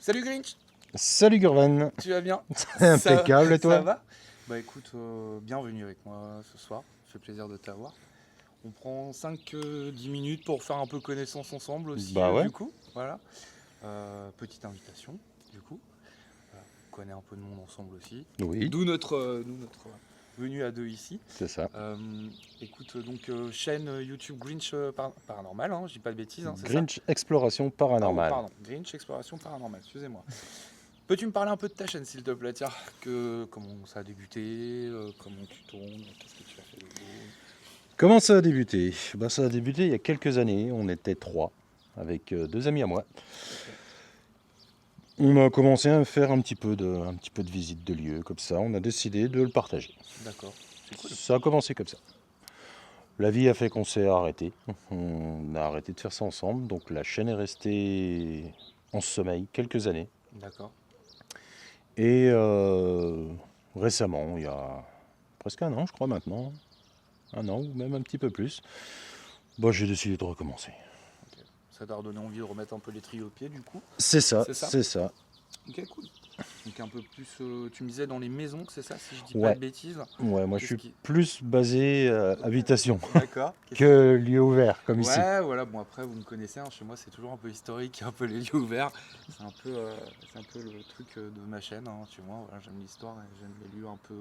Salut Grinch, Salut Gurvan, tu vas bien? impeccable et Ça toi? va? Bah écoute, bienvenue avec moi ce soir, ça fait plaisir de t'avoir. On prend 5-10 minutes pour faire un peu connaissance ensemble aussi, Bah ouais, du coup, voilà. Petite invitation, du coup. On connaît un peu de monde ensemble aussi. oui, D'où notre venue à deux ici. c'est ça. Euh, Écoute, donc chaîne YouTube Grinch Paranormal, hein, je dis pas de bêtises, hein, c'est ça? Grinch Exploration Oh, Paranormale. pardon, Grinch Exploration Paranormale, excusez-moi. Peux-tu me parler un peu de ta chaîne, s'il te plaît, tiens, comment ça a débuté, comment tu tournes, qu'est-ce que tu as fait de beau? Comment ça a débuté? Bah ça a débuté il y a quelques années, on était trois, avec deux amis à moi. Ok, On a commencé à faire un petit peu de visite de lieux, comme ça, on a décidé de le partager. d'accord, c'est cool. Ça a commencé comme ça. La vie a fait qu'on s'est arrêté, on a arrêté de faire ça ensemble, donc la chaîne est restée en sommeil quelques années. D'accord, Et récemment, il y a presque un an, je crois maintenant, un an ou même un petit peu plus, bah, j'ai décidé de recommencer. ok. Ça t'a redonné envie de remettre un peu les tris au pied, du coup, C'est ça, c'est ça? c'est ça. Ok, cool. Donc un peu plus, tu me disais dans les maisons, c'est ça, si je dis pas de Ouais, bêtises? ouais, moi je Qu'est-ce suis qui... plus basé habitation D'accord. que lieu ouvert comme ici. Ouais, voilà, bon après vous me connaissez, hein, chez moi c'est toujours un peu historique, un peu les lieux ouverts. C'est un peu le truc de ma chaîne, hein, chez moi, voilà, j'aime l'histoire et j'aime les lieux un peu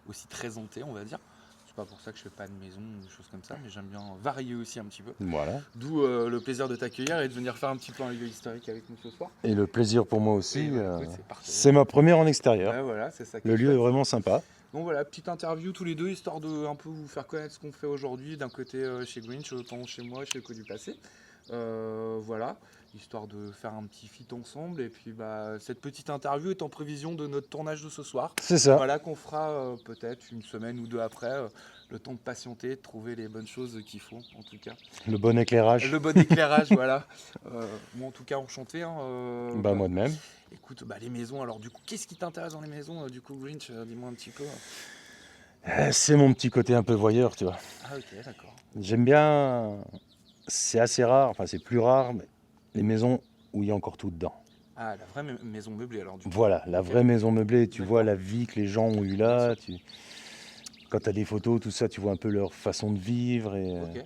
aussi très hantés, on va dire. C'est pas pour ça que je fais pas de maison ou des choses comme ça, mais j'aime bien varier aussi un petit peu. Voilà. D'où le plaisir de t'accueillir et de venir faire un petit peu un lieu historique avec nous ce soir. Et le plaisir pour moi Et aussi, bah écoute, c'est parfait. c'est ma première en extérieur. Bah voilà, c'est ça qui Le est lieu est chouette. vraiment sympa. Donc voilà, petite interview tous les deux, histoire de un peu vous faire connaître ce qu'on fait aujourd'hui, d'un côté chez Grinch, autant chez moi, chez le du passé. Voilà, histoire de faire un petit fit ensemble. Et puis bah, cette petite interview est en prévision de notre tournage de ce soir. C'est ça, Voilà, qu'on fera peut-être une semaine ou deux après, le temps de patienter, de trouver les bonnes choses qu'il faut, en tout cas. le bon éclairage. Le bon éclairage, voilà. Moi en tout cas enchanté, hein, Bah bah, moi de même. écoute, bah, les maisons, alors du coup, qu'est-ce qui t'intéresse dans les maisons, du coup, Grinch, dis-moi un petit peu. C'est mon petit côté un peu voyeur, tu vois. Ah ok, d'accord. J'aime bien, c'est assez rare, enfin c'est plus rare, mais les maisons où il y a encore tout dedans. Ah, la vraie maison meublée alors du coup. Voilà, la Ok, vraie maison meublée, tu vois d'accord, la vie que les gens ont eue bien là, sûr. quand tu as des photos, tout ça, tu vois un peu leur façon de vivre. Ok.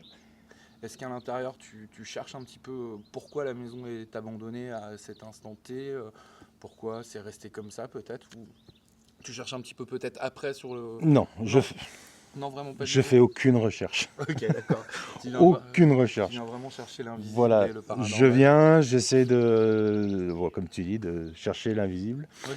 Est-ce qu'à l'intérieur tu cherches un petit peu pourquoi la maison est abandonnée à cet instant T, pourquoi c'est resté comme ça peut-être, ou tu cherches un petit peu peut-être après sur le... Non, Non, non vraiment pas du je tout. fais aucune recherche. Ok, d'accord. Tu viens, Aucune tu recherche. viens vraiment chercher l'invisible Voilà, et le je paranormal. viens, j'essaie de, bon, comme tu dis, de chercher l'invisible. Ok,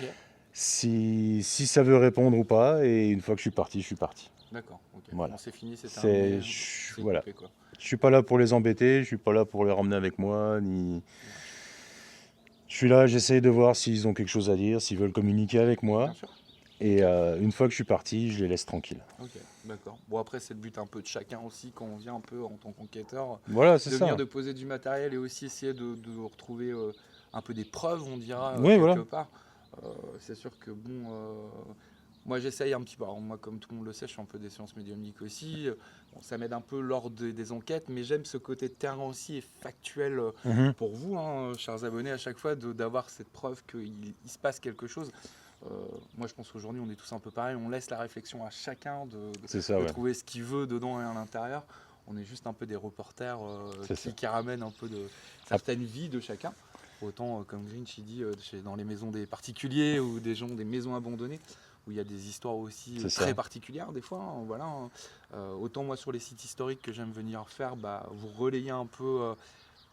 Si ça veut répondre ou pas, et une fois que je suis parti, je suis parti. d'accord, ok. Bon, Voilà. c'est fini, c'est terminé, c'est Voilà. coupé quoi. Je suis pas là pour les embêter, je suis pas là pour les ramener avec moi, ni. Ouais, Je suis là, j'essaie de voir s'ils ont quelque chose à dire, s'ils veulent communiquer avec moi. bien sûr. Et une fois que je suis parti, je les laisse tranquilles. Ok, d'accord. Bon, après, c'est le but un peu de chacun aussi quand on vient un peu en tant qu'enquêteur, Voilà, c'est de venir ça. de poser du matériel et aussi essayer de retrouver un peu des preuves, on dira, Oui, quelque voilà. part. C'est sûr que bon, moi j'essaye un petit peu. Alors, moi, comme tout le monde le sait, je suis un peu des sciences médiumniques aussi. Bon, ça m'aide un peu lors des enquêtes, mais j'aime ce côté de terrain aussi et factuel Mhm. pour vous, hein, chers abonnés, à chaque fois d'avoir cette preuve qu'il se passe quelque chose. Moi, je pense qu'aujourd'hui, on est tous un peu pareil. On laisse la réflexion à chacun C'est ça, de ouais. trouver ce qu'il veut dedans et à l'intérieur. On est juste un peu des reporters C'est ça. qui ramènent un peu de Ah, certaines vies de chacun. Autant, comme Grinch il dit, dans les maisons des particuliers ou des gens, des maisons abandonnées, où il y a des histoires aussi c'est très ça. particulières des fois, hein, voilà, hein. Autant moi sur les sites historiques que j'aime venir faire, bah, vous relayez un peu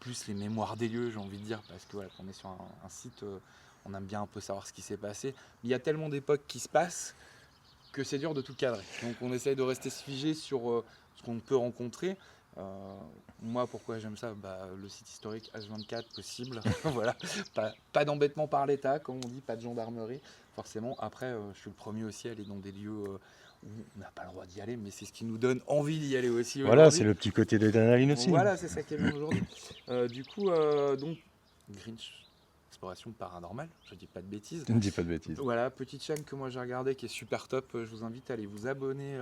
plus les mémoires des lieux, j'ai envie de dire, parce que voilà, quand on est sur un site, on aime bien un peu savoir ce qui s'est passé. Mais il y a tellement d'époques qui se passent que c'est dur de tout cadrer. Donc on essaye de rester figé sur ce qu'on peut rencontrer. Euh, Moi, pourquoi j'aime ça, bah, le site historique H24 possible. Voilà, pas d'embêtement par l'État, comme on dit, pas de gendarmerie, forcément. Après, je suis le premier aussi à aller dans des lieux où on n'a pas le droit d'y aller, mais c'est ce qui nous donne envie d'y aller aussi Voilà, c'est aujourd'hui. le petit côté d'adrénaline aussi. Voilà, c'est ça qui est bien aujourd'hui. Du coup, donc, Grinch, exploration paranormale, je dis pas de bêtises. Ne dis pas de bêtises. Voilà, petite chaîne que moi j'ai regardée qui est super top. Je vous invite à aller vous abonner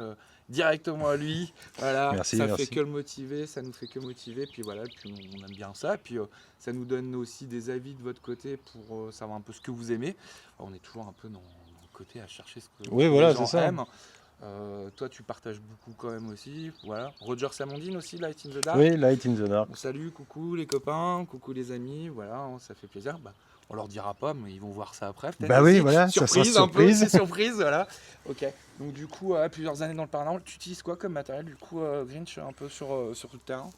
directement à lui. Voilà, Merci, ça merci. fait que le motiver, ça nous fait que motiver. Puis voilà, puis on aime bien ça. Puis ça nous donne aussi des avis de votre côté pour savoir un peu ce que vous aimez. Alors, on est toujours un peu dans le côté à chercher ce que Oui, les voilà, gens c'est ça. aiment. Toi, tu partages beaucoup quand même aussi. Voilà. Roger Samondine aussi, Light in the Dark. Oui, Light in the Dark. Salut, coucou les copains, coucou les amis. Voilà, ça fait plaisir. Bah, on leur dira pas, mais ils vont voir ça après. Peut-être Bah oui, aussi. voilà, ça sera Surprise, un peu, surprise. c'est surprise, voilà. Ok. Donc du coup, plusieurs années dans le paranormal, tu utilises quoi comme matériel du coup, Grinch, un peu sur le terrain?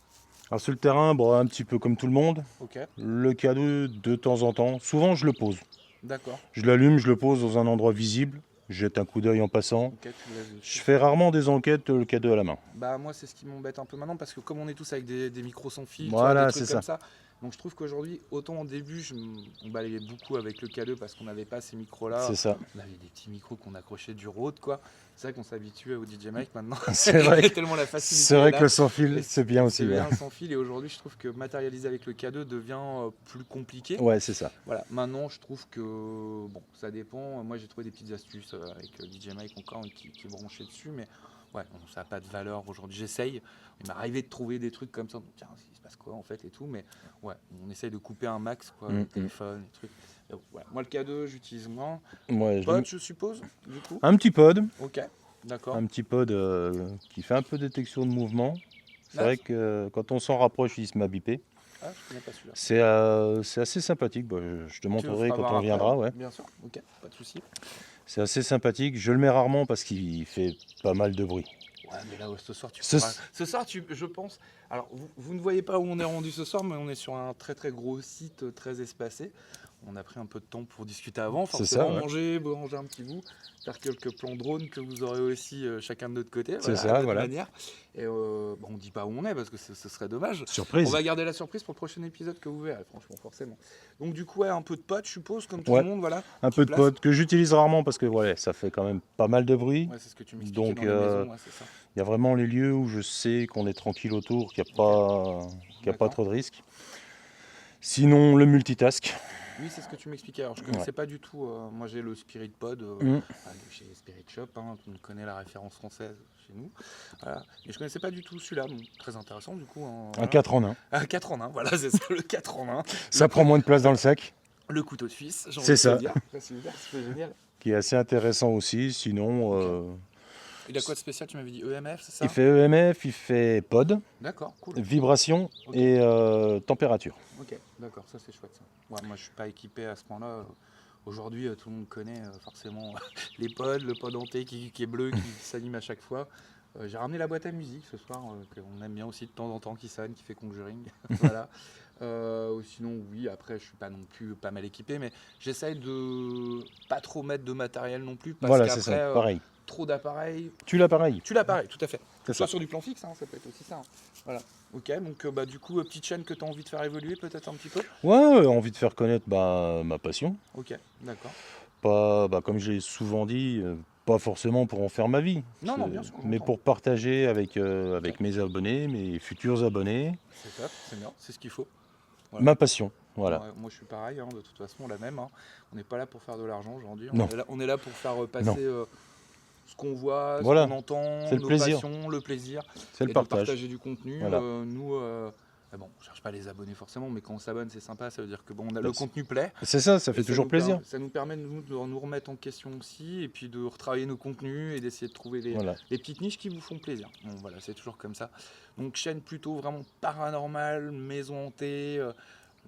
Alors sur le terrain, bon, un petit peu comme tout le monde. Ok, Le cadeau, de temps en temps. Souvent, je le pose. d'accord. Je l'allume, je le pose dans un endroit visible. Je jette un coup d'œil en passant. Ok, tu me laisses dessus. Je fais rarement des enquêtes, le cadeau à la main. Bah moi c'est ce qui m'embête un peu maintenant parce que comme on est tous avec des micros sans fil, tu Voilà, vois, des trucs c'est comme ça. Donc je trouve qu'aujourd'hui, autant au début, on balayait beaucoup avec le cadeau parce qu'on n'avait pas ces micros-là. C'est ça. On avait des petits micros qu'on accrochait du Rode, quoi. C'est vrai qu'on s'habitue au DJ Mic maintenant. C'est vrai, tellement la facilité. c'est vrai est que là. le sans fil, c'est bien aussi. C'est Ouais, bien sans fil et aujourd'hui je trouve que matérialiser avec le cadeau devient plus compliqué. ouais, c'est ça. Voilà, maintenant je trouve que bon, ça dépend. Moi j'ai trouvé des petites astuces avec DJ Mike encore qui est branché dessus, mais ouais, bon, ça n'a pas de valeur aujourd'hui. J'essaye. Il m'est arrivé de trouver des trucs comme ça. Donc, tiens, il se passe quoi en fait et tout, mais ouais, on essaye de couper un max quoi, le téléphone, les trucs. Et bon, voilà. Moi le cadeau j'utilise moins. Ouais, Pod, je suppose, du coup. un petit pod. Ok, d'accord. Un petit pod qui fait un peu détection de mouvement. C'est Ah. vrai que quand on s'en rapproche, il se met à biper. Ah, je connais pas celui-là. C'est assez sympaptique. Bah, je te Tu montrerai le feras quand voir on après, viendra. Ouais. Bien sûr, ok, pas de souci. C'est assez sympathique. Je le mets rarement parce qu'il fait pas mal de bruit. Ouais, mais là, ce soir, Ce- ce soir, je pense. Alors, vous ne voyez pas où on est rendu ce soir, mais on est sur un très très gros site, très espacé. On a pris un peu de temps pour discuter avant, C'est forcément ça, ouais. manger un petit bout, faire quelques plans drone que vous aurez aussi chacun de notre côté. C'est ça, à votre voilà. manière. Et bon, on dit pas où on est parce que ce serait dommage. Surprise. On va garder la surprise pour le prochain épisode que vous verrez, franchement, forcément. Donc du coup, ouais, un peu de potes, je suppose, comme tout Ouais. le monde, voilà. Un Tu peu de places. pod que j'utilise rarement parce que voilà, ça fait quand même pas mal de bruit. Ouais, c'est ce que tu m'expliquais Donc, dans les maisons, ouais, c'est ça. il y a vraiment les lieux où je sais qu'on est tranquille autour, qu'il n'y a pas D'accord. trop de risques. Sinon, le multitask. Oui, c'est ce que tu m'expliquais. Alors, je connaissais pas du tout. Moi, j'ai le Spirit Pod chez Spirit Shop. Hein, on connaît la référence française chez nous. Voilà. Mais je connaissais pas du tout celui-là. Donc, très intéressant, du coup. Un 4 en 1. Un 4 en 1. Voilà, c'est ça, le 4 en 1. Ça prend moins de place dans le sac, Le couteau suisse. j'ai envie C'est de te ça. dire. C'est super, c'est génial. qui est assez intéressant aussi. Sinon, Il a quoi de spécial? Tu m'avais dit EMF, c'est ça? il fait EMF, il fait pod, D'accord, cool. vibration Ok. et température. Ok, d'accord, ça c'est chouette ça. Ouais, moi je suis pas équipé à ce point-là. Aujourd'hui, tout le monde connaît forcément les pods, le pod hanté qui est bleu, qui s'anime à chaque fois. J'ai ramené la boîte à musique ce soir, qu'on aime bien aussi de temps en temps, qui sonne, qui fait Conjuring. Voilà. Sinon, oui, après, je suis pas non plus pas mal équipé, mais j'essaye de pas trop mettre de matériel non plus, parce Voilà, c'est qu'après, ça, pareil. trop d'appareils. Tu l'as pareil. Tu l'as pareil, tout à fait. C'est Soit ça. sur du plan fixe, hein, ça peut être aussi ça. Hein. Voilà. Ok, donc bah, du coup, petite chaîne que tu as envie de faire évoluer peut-être un petit peu. Ouais, envie de faire connaître ma passion. Ok, d'accord. Pas, comme j'ai souvent dit, pas forcément pour en faire ma vie. Non, non, bien sûr, Mais j'entends. pour partager avec mes abonnés, mes futurs abonnés, C'est top, c'est bien, c'est ce qu'il faut. Voilà. ma passion. Voilà. Ouais, moi je suis pareil, hein, de toute façon, la même. Hein. On n'est pas là pour faire de l'argent aujourd'hui. Non. On est là pour faire Non. passer ce qu'on voit, Voilà. ce qu'on entend, C'est le nos plaisir. passions, le plaisir. C'est Et le de partage. partager du contenu. Voilà. Nous, bon, on cherche pas à les abonner forcément, mais quand on s'abonne, c'est sympa. Ça veut dire que bon, le c'est- contenu plaît. C'est ça, ça Et fait toujours nous plaisir. ça nous permet de nous remettre en question aussi, et puis de retravailler nos contenus et d'essayer de trouver Voilà. les petites niches qui vous font plaisir. Bon, voilà, c'est toujours comme ça. Donc chaîne plutôt vraiment paranormale, maison hantée,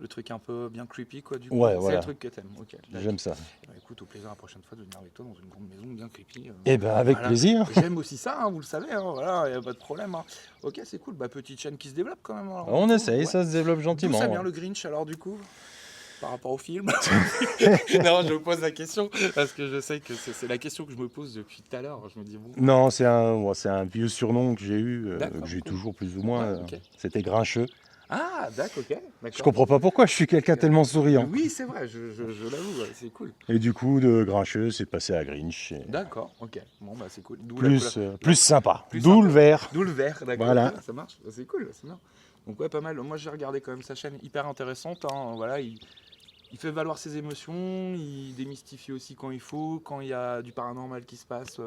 le truc un peu bien creepy quoi du coup. Ouais, C'est voilà. le truc que t'aimes. Ok. J'aime ça. Bah, écoute, au plaisir la prochaine fois de venir avec toi dans une grande maison bien creepy. Eh ben avec Voilà. plaisir. J'aime aussi ça, hein, vous le savez, hein, voilà, y a pas de problème. Hein. Ok, c'est cool. Bah petite chaîne qui se développe quand même. Alors, On du coup, essaye, ouais. ça se développe D'où gentiment. ça vient le Grinch alors du coup par rapport au film? Non, je me pose la question parce que je sais que c'est la question que je me pose depuis tout à l'heure. Je me dis bon. Non, c'est un vieux surnom que j'ai eu, D'accord, que j'ai cool. toujours plus ou moins. Ouais, ok. C'était Grincheux. Ah, d'accord, ok. Je comprends pas pourquoi, je suis quelqu'un tellement souriant. Oui, c'est vrai, je l'avoue, ouais, c'est cool. Et du coup, de Grincheux, c'est passé à Grinch. Et D'accord, ok. Bon, bah c'est cool. D'où plus sympa. Plus D'où sympa. le vert. D'où le vert, d'accord. Voilà. Ok, ça marche, c'est cool, c'est bien. Donc ouais, pas mal. Moi, j'ai regardé quand même sa chaîne hyper intéressante. Hein. Voilà, il il fait valoir ses émotions, il démystifie aussi quand il faut, quand il y a du paranormal qui se passe.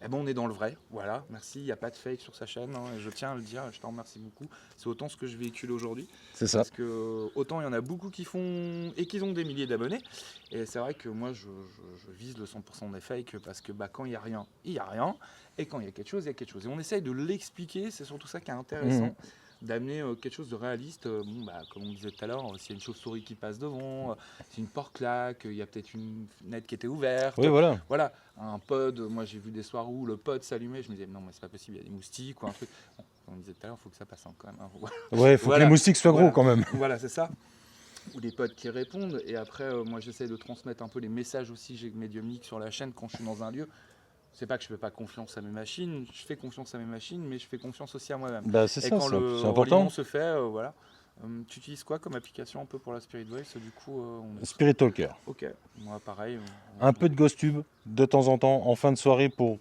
Eh ben on est dans le vrai, voilà, merci, il n'y a pas de fake sur sa chaîne, hein, et je tiens à le dire, je t'en remercie beaucoup. C'est autant ce que je véhicule aujourd'hui, C'est ça. parce que autant il y en a beaucoup qui font et qui ont des milliers d'abonnés, et c'est vrai que moi je vise le 100% des fakes, parce que bah, quand il n'y a rien, il n'y a rien, et quand il y a quelque chose, il y a quelque chose. Et on essaye de l'expliquer, c'est surtout ça qui est intéressant. D'amener quelque chose de réaliste, bon, bah, comme on disait tout à l'heure, s'il y a une chauve-souris qui passe devant, si une porte claque, il y a peut-être une fenêtre qui était ouverte, Oui, voilà. voilà, un pod, moi j'ai vu des soirs où le pod s'allumait, je me disais non mais c'est pas possible, il y a des moustiques ou un truc. Bon, comme on disait tout à l'heure, il faut que ça passe hein, quand même. Hein. Ouais, il faut que les moustiques soient gros quand même. Voilà, c'est ça. Ou des pods qui répondent, et après moi j'essaie de transmettre un peu les messages aussi j'ai médiumniques sur la chaîne quand je suis dans un lieu. C'est pas que je fais pas confiance à mes machines, je fais confiance à mes machines, mais je fais confiance aussi à moi-même. Bah, c'est Et ça, quand le c'est important. reliement se fait, voilà. Tu utilises quoi comme application un peu pour la Spirit Voice du coup Spirit Talker. Ok, moi pareil. Un peu de Ghost Tube de temps en temps en fin de soirée pour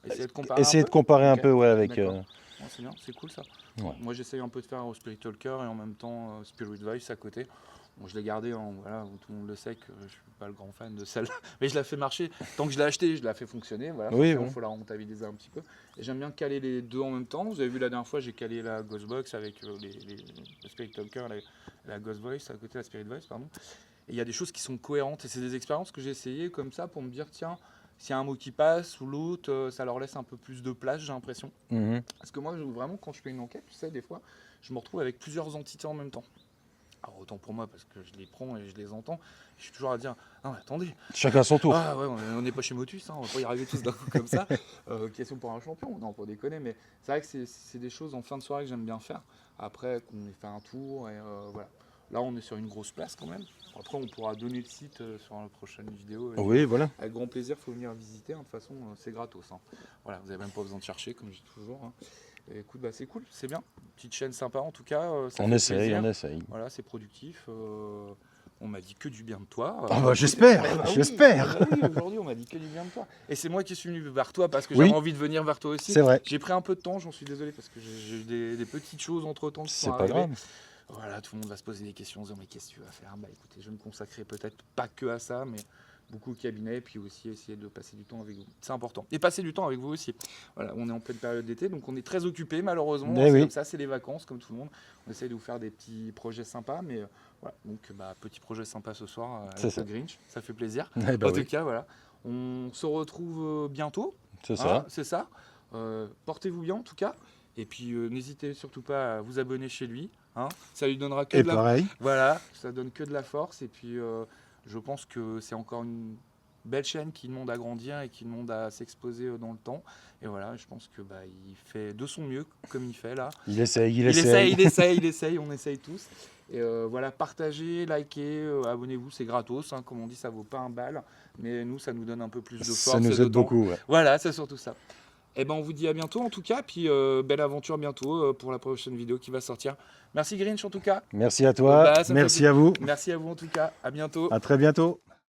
essayer de comparer un peu ouais, avec. Ouais, c'est bien, c'est cool ça. Ouais. Moi j'essaye un peu de faire au Spirit Talker et en même temps Spirit Voice à côté. Bon, je l'ai gardé, voilà, tout le monde le sait que je suis pas le grand fan de celle-là, mais je la fais marcher. Tant que je l'ai acheté, je la fais fonctionner. Voilà, oui, il faut la rentabiliser un petit peu. Et j'aime bien caler les deux en même temps. Vous avez vu la dernière fois, j'ai calé la Ghostbox avec le Spirit Talker, la Ghost Voice à côté de la Spirit Voice, pardon. Et il y a des choses qui sont cohérentes et c'est des expériences que j'ai essayées comme ça pour me dire tiens, s'il y a un mot qui passe ou l'autre, ça leur laisse un peu plus de place, j'ai l'impression. Parce que moi, vraiment, quand je fais une enquête, tu sais, des fois, je me retrouve avec plusieurs entités en même temps. Alors autant pour moi parce que je les prends et je les entends, je suis toujours à dire non mais attendez. Chacun son tour. Ah ouais, on n'est pas chez Motus, hein, on va pas y arriver tous d'un coup comme ça. Question pour un champion, non pour déconner, mais c'est vrai que c'est des choses en fin de soirée que j'aime bien faire. Après qu'on ait fait un tour et voilà. Là on est sur une grosse place quand même. Après on pourra donner le site sur la prochaine vidéo. Oui voilà. Avec grand plaisir, il faut venir visiter, hein. De toute façon c'est gratos. Hein. Voilà, vous n'avez même pas besoin de chercher comme je dis toujours. Hein. Et écoute, bah, c'est cool, c'est bien. Petite chaîne sympa en tout cas. On essaye. Voilà, c'est productif. On m'a dit que du bien de toi. Ah bah j'espère, j'espère. Oui, aujourd'hui on m'a dit que du bien de toi. Et c'est moi qui suis venu vers toi parce que j'avais envie de venir vers toi aussi. C'est vrai. J'ai pris un peu de temps, j'en suis désolé parce que j'ai eu des petites choses entre temps qui sont arrivées. C'est pas grave. Voilà, tout le monde va se poser des questions, en disant mais qu'est-ce que tu vas faire? Bah écoutez, je vais me consacrer peut-être pas que à ça, mais beaucoup au cabinet, puis aussi essayer de passer du temps avec vous. C'est important. Et passer du temps avec vous aussi. Voilà, on est en pleine période d'été, donc on est très occupé malheureusement. C'est comme ça, c'est les vacances, comme tout le monde. On essaye de vous faire des petits projets sympas, mais voilà. Donc petit projet sympa ce soir avec le Grinch, ça fait plaisir. En tout cas, voilà. On se retrouve bientôt. C'est ça. C'est ça. Portez-vous bien en tout cas. Et puis n'hésitez surtout pas à vous abonner chez lui. Hein. Ça lui donnera que Voilà, ça donne que de la force. Et puis je pense que c'est encore une belle chaîne qui demande à grandir et qui demande à s'exposer dans le temps. Et voilà, je pense que il fait de son mieux comme il fait là. Il essaye, on essaye tous. Et voilà, partagez, likez, abonnez-vous, c'est gratos. Hein, comme on dit, ça vaut pas un bal. Mais nous, ça nous donne un peu plus de force. Ça nous aide beaucoup. Ouais. Voilà, c'est surtout ça. Et on vous dit à bientôt en tout cas, puis belle aventure bientôt pour la prochaine vidéo qui va sortir. Merci Grinch en tout cas. Merci à toi, merci à vous. Merci à vous en tout cas, à bientôt. À très bientôt.